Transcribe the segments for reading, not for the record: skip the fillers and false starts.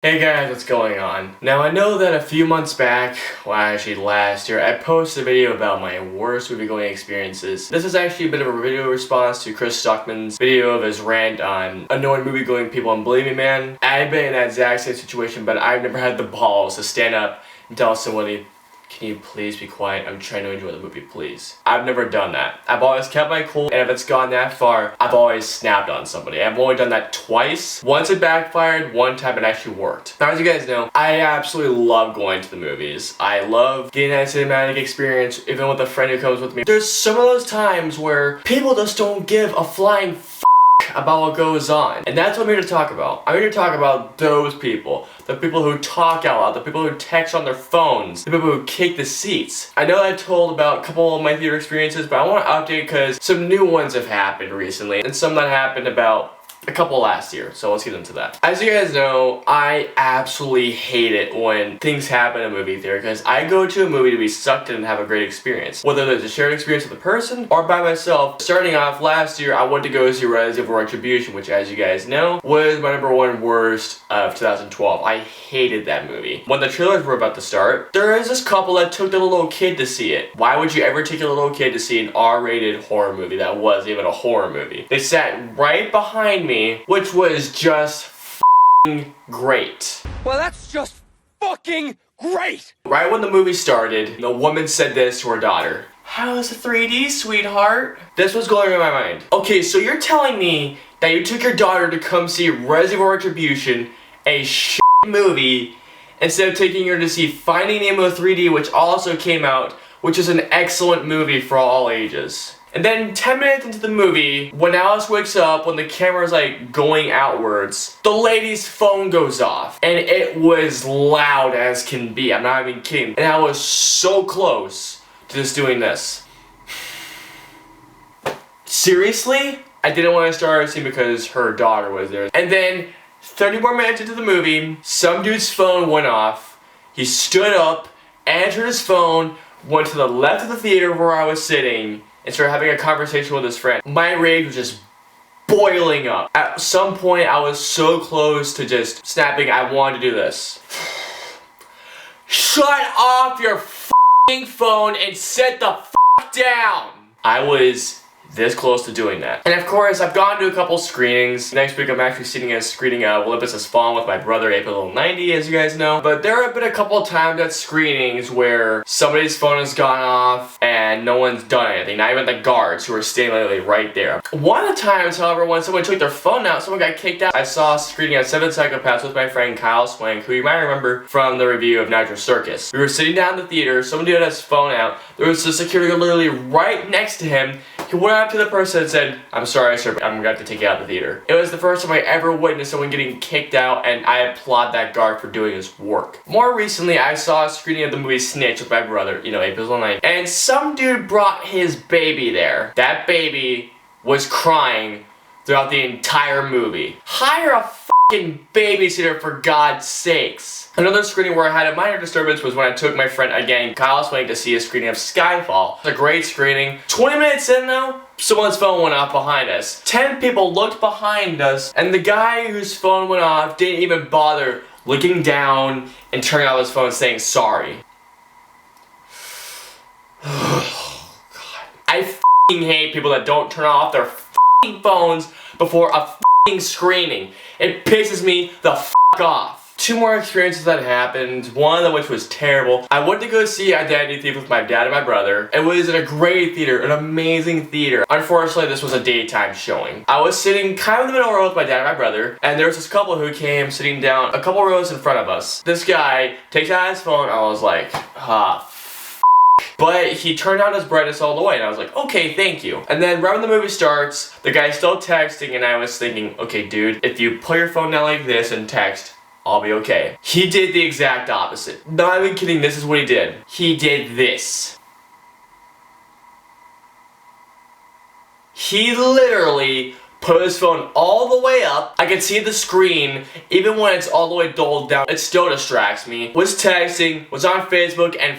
Hey guys, what's going on? Now I know that a few months back, well actually last year, I posted a video about my worst movie going experiences. This is actually a bit of a video response to Chris Stockman's video of his rant on annoying movie going people, and believe me man, I've been in that exact same situation, but I've never had the balls to stand up and tell somebody, can you please be quiet? I'm trying to enjoy the movie, please. I've never done that. I've always kept my cool, and if it's gone that far, I've always snapped on somebody. I've only done that twice. Once it backfired, one time it actually worked. Now, as you guys know, I absolutely love going to the movies. I love getting that cinematic experience, even with a friend who comes with me. There's some of those times where people just don't give a flying about what goes on. And that's what I'm here to talk about. I'm here to talk about those people. The people who talk out loud, the people who text on their phones, the people who kick the seats. I know I told about a couple of my theater experiences, but I want to update because some new ones have happened recently, and some that happened about a couple last year, so let's get into that. As you guys know, I absolutely hate it when things happen in a movie theater because I go to a movie to be sucked in and have a great experience. Whether there's a shared experience with a person or by myself. Starting off last year, I went to go see Rise of Retribution, which as you guys know, was my #1 worst of 2012. I hated that movie. When the trailers were about to start, there is this couple that took their little kid to see it. Why would you ever take a little kid to see an R-rated horror movie that wasn't even a horror movie? They sat right behind me, which was just f***ing great. Well, that's just fucking great! Right when the movie started, the woman said this to her daughter. How's the 3D, sweetheart? This was going in my mind. Okay, so you're telling me that you took your daughter to come see Reservoir Retribution, a shit movie, instead of taking her to see Finding Nemo 3D, which also came out, which is an excellent movie for all ages. And then 10 minutes into the movie, when Alice wakes up, when the camera's like going outwards, the lady's phone goes off. And it was loud as can be, I'm not even kidding. And I was so close to just doing this. Seriously? I didn't want to start a scene because her daughter was there. And then 30 more minutes into the movie, some dude's phone went off. He stood up, answered his phone, went to the left of the theater where I was sitting, and started having a conversation with his friend. My rage was just boiling up. At some point, I was so close to just snapping. I wanted to do this. Shut off your f***ing phone and sit the f*** down! I was this close to doing that. And of course, I've gone to a couple screenings. Next week, I'm actually sitting at a screening of Olympus Has Fallen with my brother, April 90, as you guys know. But there have been a couple times at screenings where somebody's phone has gone off and no one's done anything. Not even the guards who were standing literally right there. One of the times, however, when someone took their phone out, someone got kicked out. I saw a screening at Seven Psychopaths with my friend Kyle Swank, who you might remember from the review of Nitro Circus. We were sitting down in the theater, someone had his phone out. There was a security guard literally right next to him. He went up to the person and said, I'm sorry sir, but I'm going to have to take you out of the theater. It was the first time I ever witnessed someone getting kicked out, and I applaud that guard for doing his work. More recently, I saw a screening of the movie Snitch with my brother, April 9, and some dude brought his baby there. That baby was crying throughout the entire movie. Hire a f***ing babysitter for God's sakes. Another screening where I had a minor disturbance was when I took my friend, again, Kyle Swank, to see a screening of Skyfall. It was a great screening. 20 minutes in though, someone's phone went off behind us. 10 people looked behind us, and the guy whose phone went off didn't even bother looking down and turning off his phone saying sorry. Oh, God. I f***ing hate people that don't turn off their f***ing phones before a f***ing screening. It pisses me the f*** off. Two more experiences that happened, one of which was terrible. I went to go see Identity Thief with my dad and my brother. It was in a great theater, an amazing theater. Unfortunately, this was a daytime showing. I was sitting kind of in the middle row with my dad and my brother, and there was this couple who came sitting down a couple rows in front of us. This guy takes out his phone, I was like, but he turned down his brightness all the way, and I was like, okay, thank you. And then right when the movie starts, the guy's still texting, and I was thinking, okay, dude, if you put your phone down like this and text, I'll be okay. He did the exact opposite. Not even kidding, this is what he did. He did this. He literally put his phone all the way up. I can see the screen, even when it's all the way dulled down, it still distracts me. Was texting, was on Facebook, and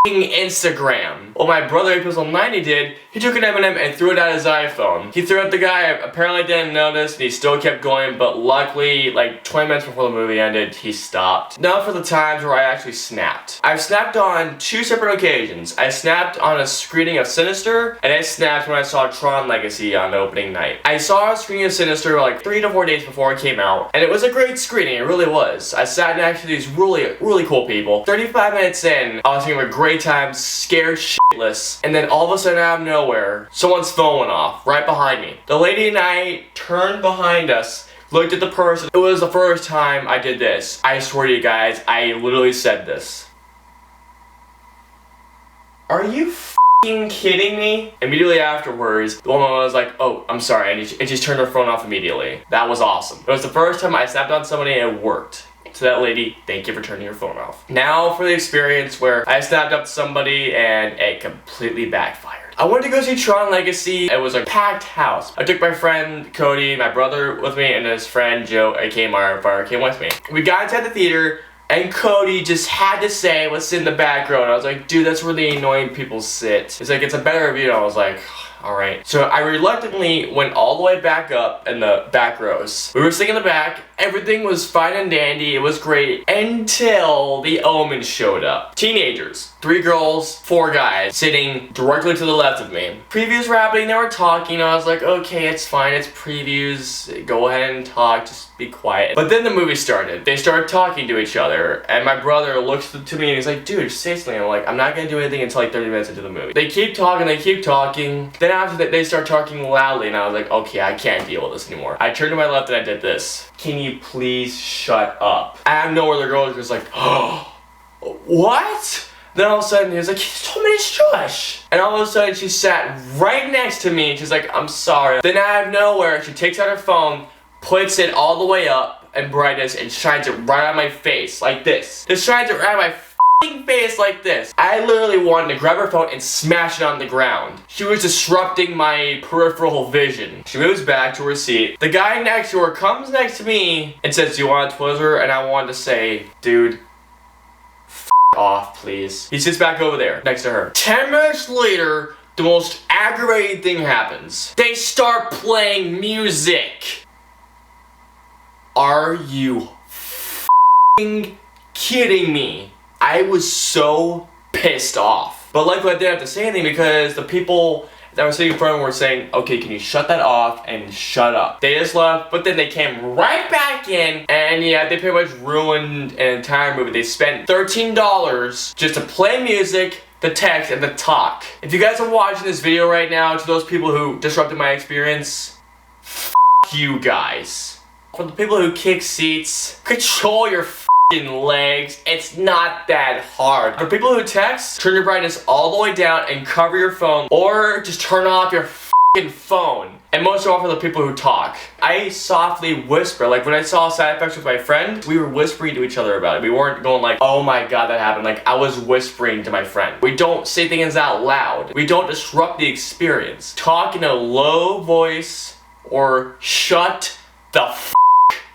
Instagram. Well, my brother, Episode 90 did, he took an M&M and threw it at his iPhone. He threw it at the guy, apparently didn't notice, and he still kept going, but luckily, like 20 minutes before the movie ended, he stopped. Now for the times where I actually snapped. I've snapped on 2 separate occasions. I snapped on a screening of Sinister, and I snapped when I saw Tron Legacy on opening night. I saw a screening of Sinister like 3 to 4 days before it came out, and it was a great screening, it really was. I sat next to these really cool people. 35 minutes in, I was having a great time, scared shitless, and then all of a sudden out of nowhere, someone's phone went off right behind me. The lady and I turned behind us, looked at the person. It was the first time I did this. I swear to you guys, I literally said this. Are you f***ing kidding me? Immediately afterwards, the woman was like, oh, I'm sorry, and she just turned her phone off immediately. That was awesome. It was the first time I snapped on somebody and it worked. To that lady, thank you for turning your phone off. Now for the experience where I snapped up somebody and it completely backfired. I went to go see Tron Legacy. It was a packed house. I took my friend Cody, my brother with me, and his friend Joe, aka Marfire, came with me. We got inside the theater, and Cody just had to say what's in the back row. And I was like, dude, that's where the annoying people sit. He's like, it's a better view. And I was like, alright. So I reluctantly went all the way back up in the back rows. We were sitting in the back. Everything was fine and dandy. It was great until the Omen showed up. Teenagers. 3 girls, 4 guys sitting directly to the left of me. Previews were happening. They were talking. I was like, okay, it's fine. It's previews. Go ahead and talk. Just be quiet. But then the movie started. They started talking to each other. And my brother looks to me and he's like, dude, say something. I'm like, I'm not going to do anything until like 30 minutes into the movie. They keep talking. They keep talking. Then after that, they start talking loudly. And I was like, okay, I can't deal with this anymore. I turned to my left and I did this. Can you please shut up? I have nowhere the girl was just like, oh, what? Then all of a sudden he was like, he told me to shush. And all of a sudden she sat right next to me and she's like, I'm sorry. Then out of nowhere, she takes out her phone, puts it all the way up and brightness and shines it right on my face like this. Just shines it right on my face like this. I literally wanted to grab her phone and smash it on the ground. She was disrupting my peripheral vision. She moves back to her seat. The guy next to her comes next to me and says, do you want a Twizzler? And I wanted to say, dude, off, please. He sits back over there next to her. 10 minutes later, the most aggravating thing happens. They start playing music. Are you kidding me? I was so pissed off. But luckily I didn't have to say anything because the people that were sitting in front of me were saying, okay, can you shut that off and shut up? They just left, but then they came right back in and yeah, they pretty much ruined an entire movie. They spent $13 just to play music, the text, and the talk. If you guys are watching this video right now, to those people who disrupted my experience, f*** you guys. For the people who kick seats, control your legs. It's not that hard. For people who text, turn your brightness all the way down and cover your phone, or just turn off your phone. And most of all, for the people who talk, I softly whisper. Like when I saw Side Effects with my friend, we were whispering to each other about it. We weren't going like, oh my god, that happened. Like I was whispering to my friend. We don't say things out loud. We don't disrupt the experience. Talk in a low voice or shut the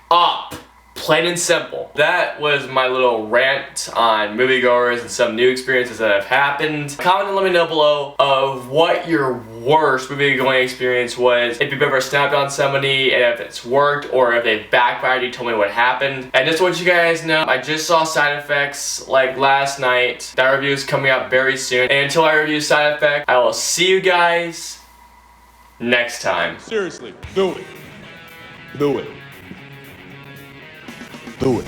up. Plain and simple. That was my little rant on moviegoers and some new experiences that have happened. Comment and let me know below of what your worst movie-going experience was. If you've ever snapped on somebody and if it's worked or if they backfired, you told me what happened. And just to let you guys know, I just saw Side Effects like last night. That review is coming out very soon. And until I review Side Effect, I will see you guys next time. Seriously, do it. Do it. Do it.